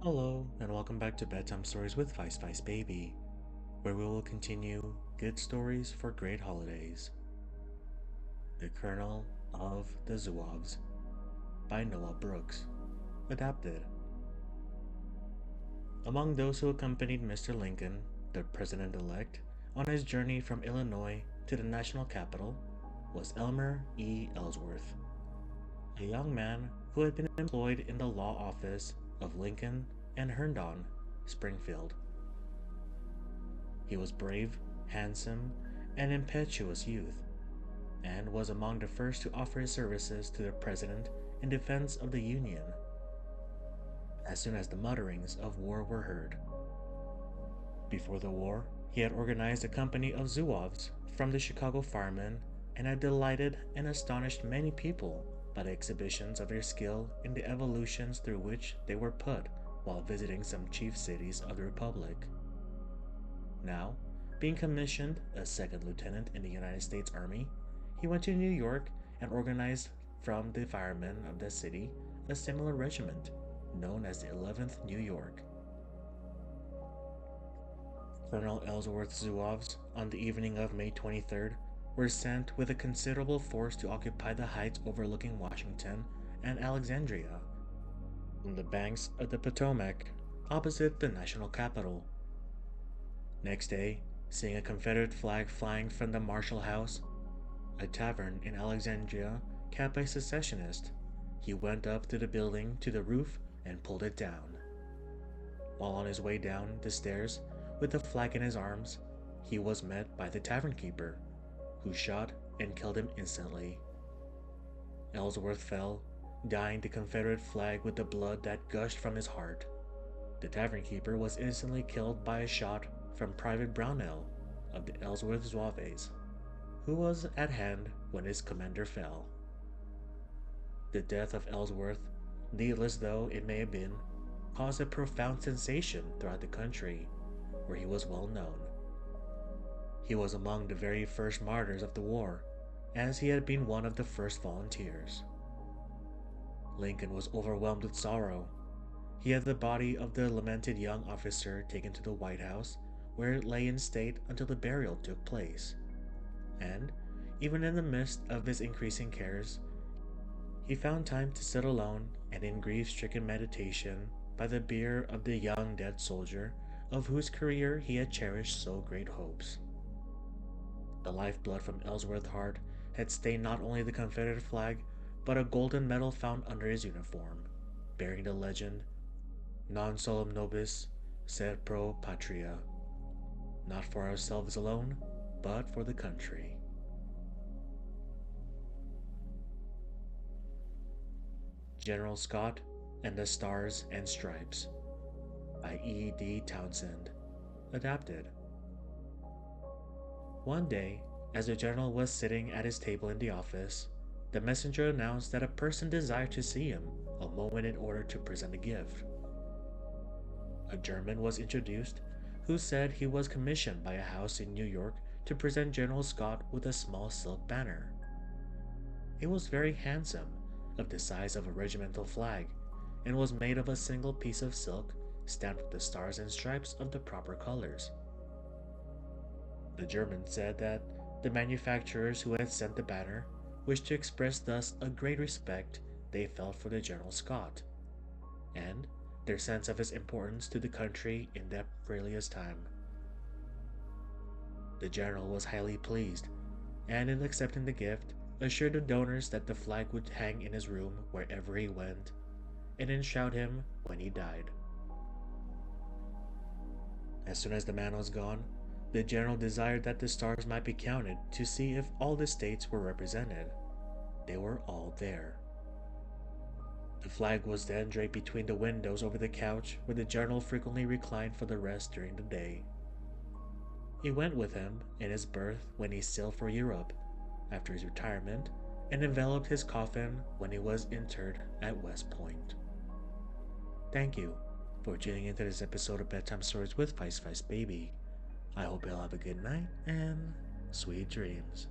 Hello, and welcome back to Bedtime Stories with Vice Baby, where we will continue good stories for great holidays. The Colonel of the Zouaves by Noah Brooks. Adapted. Among those who accompanied Mr. Lincoln, the President elect, on his journey from Illinois to the national capital was Elmer E. Ellsworth, a young man who had been employed in the law office of Lincoln and Herndon, Springfield. He was brave, handsome, and impetuous youth, and was among the first to offer his services to the President in defense of the Union as soon as the mutterings of war were heard. Before the war, he had organized a company of Zouaves from the Chicago firemen and had delighted and astonished many people by the exhibitions of their skill in the evolutions through which they were put while visiting some chief cities of the Republic. Now, being commissioned as second lieutenant in the United States Army, he went to New York and organized from the firemen of the city a similar regiment, known as the 11th New York. Colonel Ellsworth's Zouaves, on the evening of May 23rd, were sent with a considerable force to occupy the heights overlooking Washington and Alexandria, on the banks of the Potomac, opposite the national capital. Next day, seeing a Confederate flag flying from the Marshall House, a tavern in Alexandria kept by secessionists, he went up to the building to the roof and pulled it down. While on his way down the stairs with the flag in his arms, he was met by the tavern keeper, who shot and killed him instantly. Ellsworth fell, dyeing the Confederate flag with the blood that gushed from his heart. The tavern keeper was instantly killed by a shot from Private Brownell of the Ellsworth Zouaves, who was at hand when his commander fell. The death of Ellsworth, needless though it may have been, caused a profound sensation throughout the country, where he was well known. He was among the very first martyrs of the war, as he had been one of the first volunteers. Lincoln was overwhelmed with sorrow. He had the body of the lamented young officer taken to the White House, where it lay in state until the burial took place. And, even in the midst of his increasing cares, he found time to sit alone and in grief-stricken meditation by the bier of the young dead soldier of whose career he had cherished so great hopes. The lifeblood from Ellsworth's heart had stained not only the Confederate flag, but a golden medal found under his uniform, bearing the legend, Non solum nobis, sed pro patria, not for ourselves alone, but for the country. General Scott and the Stars and Stripes by E. D. Townsend. Adapted. One day, as the general was sitting at his table in the office, the messenger announced that a person desired to see him a moment in order to present a gift. A German was introduced who said he was commissioned by a house in New York to present General Scott with a small silk banner. It was very handsome, of the size of a regimental flag, and was made of a single piece of silk stamped with the stars and stripes of the proper colors. The German said that the manufacturers who had sent the banner wished to express thus a great respect they felt for the General Scott, and their sense of his importance to the country in that perilous time. The general was highly pleased, and in accepting the gift, assured the donors that the flag would hang in his room wherever he went, and enshroud him when he died. As soon as the man was gone, the general desired that the stars might be counted to see if all the states were represented. They were all there. The flag was then draped between the windows over the couch where the general frequently reclined for the rest during the day. He went with him in his berth when he sailed for Europe, after his retirement, and enveloped his coffin when he was interred at West Point. Thank you for tuning into this episode of Bedtime Stories with Vice Baby. I hope you'll have a good night and sweet dreams.